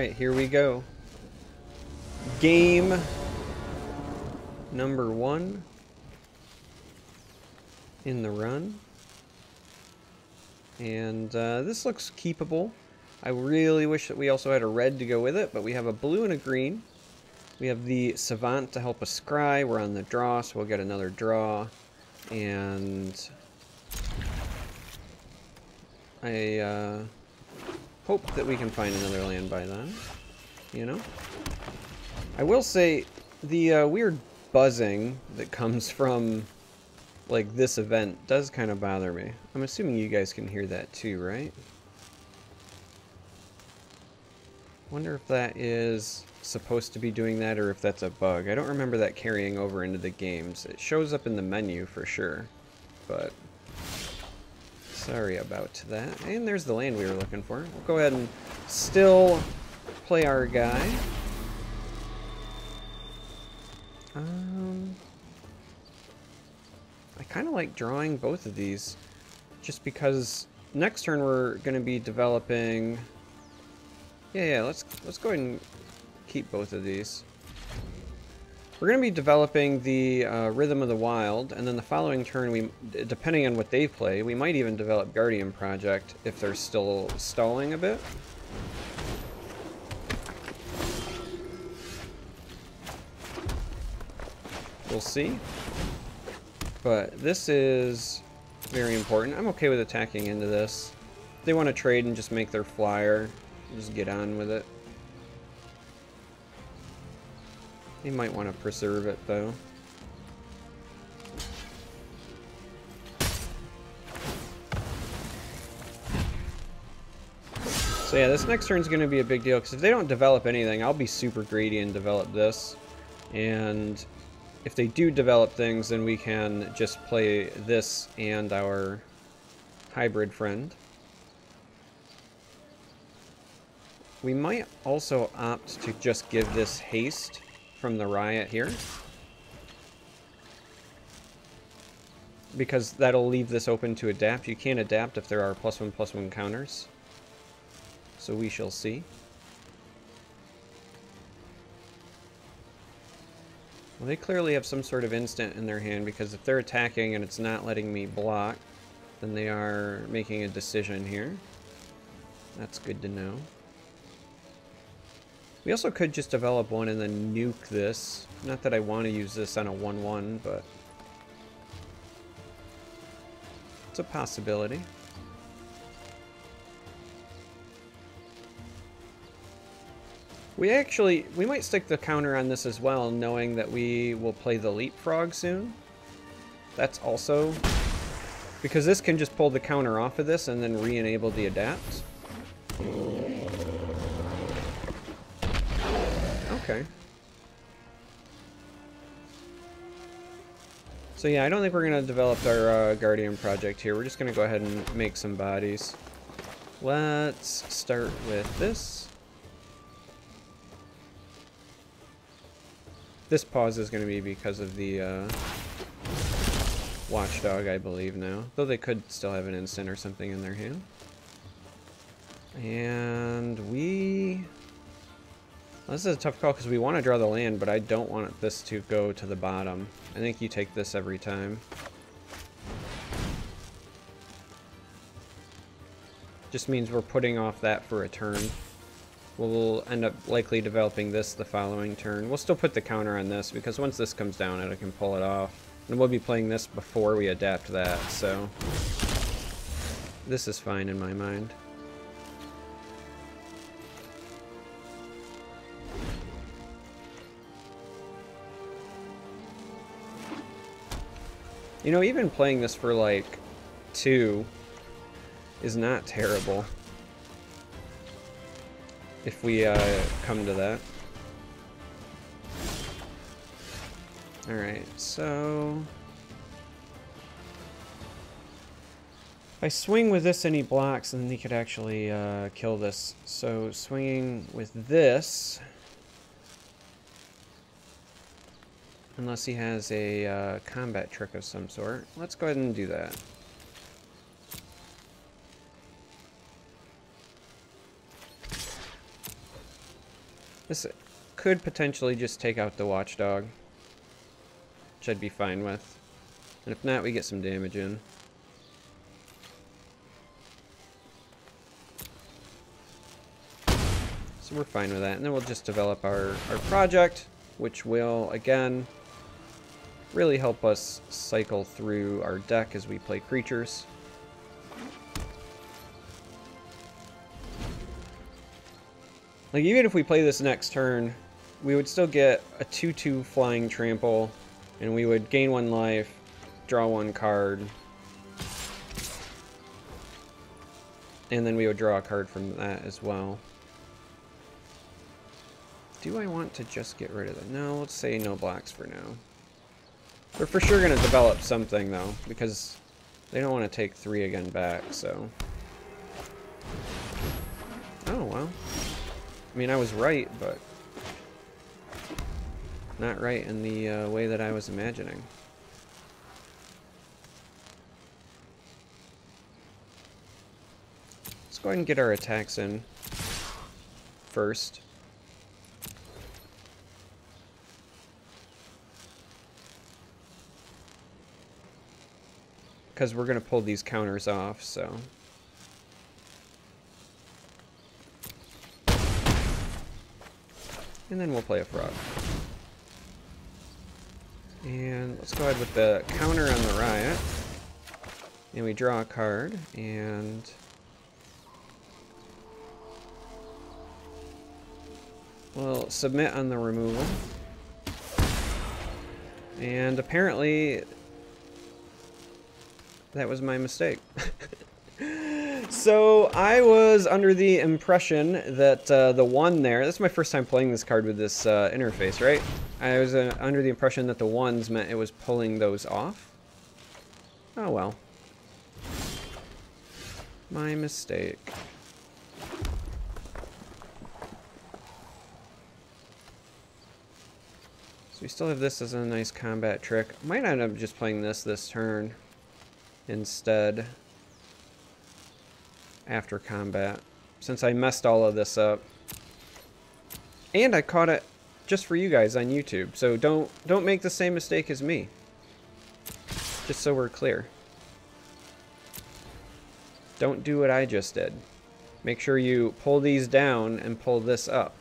Alright, here we go. Game number 1 in the run. And this looks keepable. I really wish that we also had a red to go with it, but we have a blue and a green. We have the Savant to help us scry. We're on the draw, so we'll get another draw. And I hope that we can find another land by then, you know? I will say, the weird buzzing that comes from, like, this event does kind of bother me. I'm assuming you guys can hear that too, right? Wonder if that is supposed to be doing that or if that's a bug. I don't remember that carrying over into the games. It shows up in the menu for sure, but sorry about that. And there's the land we were looking for. We'll go ahead and still play our guy. I kind of like drawing both of these just because next turn we're going to be developing... Yeah, let's go ahead and keep both of these. We're going to be developing the Rhythm of the Wild, and then the following turn, depending on what they play, we might even develop Guardian Project if they're still stalling a bit. We'll see. But this is very important. I'm okay with attacking into this. If they want to trade and just make their flyer, just get on with it. They might want to preserve it, though. So yeah, this next turn is going to be a big deal, because if they don't develop anything, I'll be super greedy and develop this. And if they do develop things, then we can just play this and our hybrid friend. We might also opt to just give this haste from the riot here, because that'll leave this open to adapt. You can't adapt if there are +1/+1 counters. So we shall see. Well, they clearly have some sort of instant in their hand, because if they're attacking and it's not letting me block, then they are making a decision here. That's good to know. We also could just develop one and then nuke this. Not that I want to use this on a 1/1, but it's a possibility. We might stick the counter on this as well, knowing that we will play the leapfrog soon. That's also because this can just pull the counter off of this and then re-enable the adapt. Okay. So yeah, I don't think we're going to develop our Guardian project here. We're just going to go ahead and make some bodies. Let's start with this. This pause is going to be because of the Watchdog, I believe, now. Though they could still have an instant or something in their hand. And we... Well, this is a tough call because we want to draw the land, but I don't want this to go to the bottom. I think you take this every time. Just means we're putting off that for a turn. We'll end up likely developing this the following turn. We'll still put the counter on this because once this comes down, I can pull it off. And we'll be playing this before we adapt that, so this is fine in my mind. You know, even playing this for like 2 is not terrible. If we come to that. Alright, so... if I swing with this and he blocks, then he could actually kill this. So swinging with this... unless he has a combat trick of some sort. Let's go ahead and do that. This could potentially just take out the watchdog, which I'd be fine with. And if not, we get some damage in. So we're fine with that. And then we'll just develop our project, which will, again, really help us cycle through our deck as we play creatures. Like, even if we play this next turn, we would still get a 2/2 flying trample, and we would gain 1 life, draw 1 card, and then we would draw a card from that as well. Do I want to just get rid of it? No, let's say no blocks for now. We're for sure going to develop something, though, because they don't want to take 3 again back, so... Oh, well. I mean, I was right, but... not right in the way that I was imagining. Let's go ahead and get our attacks in first. Because we're going to pull these counters off, so... and then we'll play a frog. And let's go ahead with the counter on the riot. And we draw a card, and... we'll submit on the removal. And apparently... that was my mistake. So I was under the impression that the 1 there, this is my first time playing this card with this interface, right? I was under the impression that the 1s meant it was pulling those off. Oh well. My mistake. So we still have this as a nice combat trick. Might end up just playing this turn instead after combat, since I messed all of this up. And I caught it just for you guys on YouTube, so don't make the same mistake as me. Just so we're clear. Don't do what I just did. Make sure you pull these down and pull this up.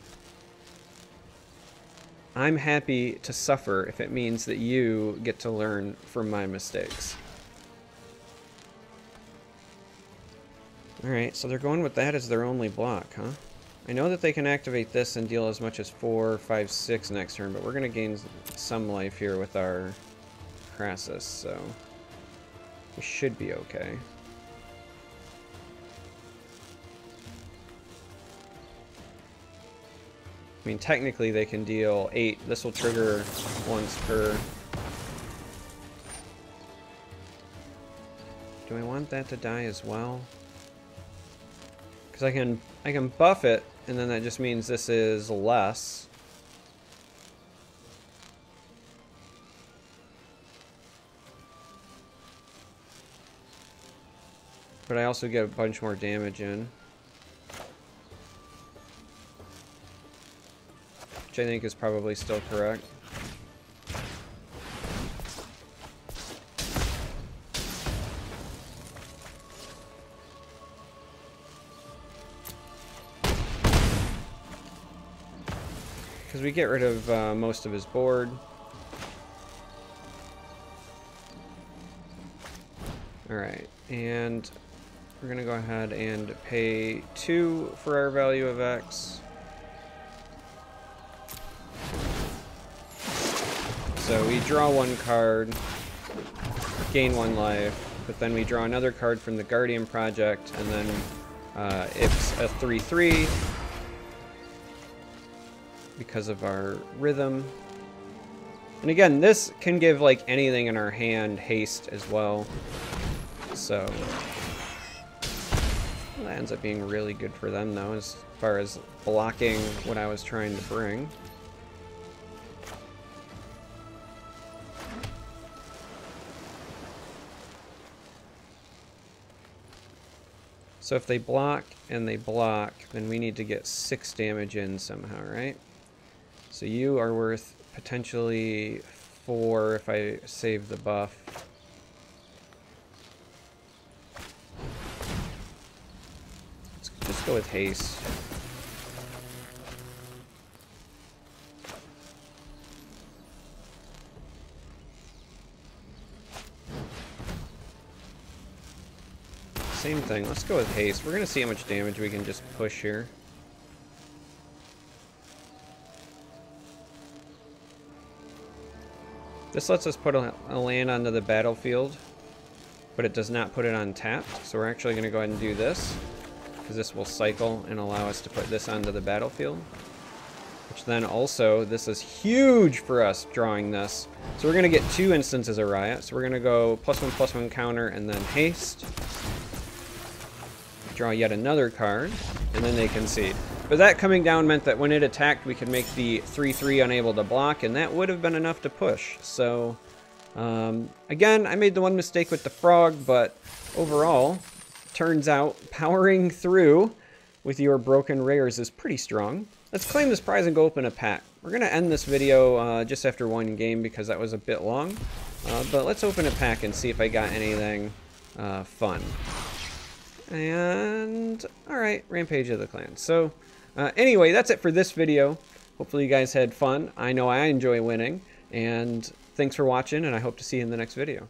I'm happy to suffer if it means that you get to learn from my mistakes. Alright, so they're going with that as their only block, huh? I know that they can activate this and deal as much as 4, 5, 6 next turn, but we're going to gain some life here with our Crassus, so we should be okay. I mean, technically they can deal 8. This will trigger once per. Do I want that to die as well? Because I can buff it, and then that just means this is less. But I also get a bunch more damage in, which I think is probably still correct. Because we get rid of most of his board. Alright, and we're going to go ahead and pay 2 for our value of X. So we draw 1 card, gain 1 life, but then we draw another card from the Guardian Project, and then it's a 3/3 because of our rhythm. And again, this can give like anything in our hand haste as well. So well, that ends up being really good for them though, as far as blocking what I was trying to bring. So if they block and they block, then we need to get 6 damage in somehow, right? So you are worth potentially 4 if I save the buff. Let's just go with haste. Same thing, let's go with haste. We're gonna see how much damage we can just push here. This lets us put a land onto the battlefield, but it does not put it on tapped. So we're actually gonna go ahead and do this, because this will cycle and allow us to put this onto the battlefield. Which then also, this is huge for us drawing this. So we're gonna get 2 instances of Riot. So we're gonna go +1/+1 counter and then haste. Draw yet another card, and then they concede. But that coming down meant that when it attacked, we could make the 3/3 unable to block, and that would have been enough to push. So, again, I made the one mistake with the frog, but overall, turns out powering through with your broken rares is pretty strong. Let's claim this prize and go open a pack. We're going to end this video just after one game because that was a bit long. But let's open a pack and see if I got anything fun. And, alright, Rampage of the Clan. So, anyway, that's it for this video. Hopefully you guys had fun. I know I enjoy winning. And thanks for watching, and I hope to see you in the next video.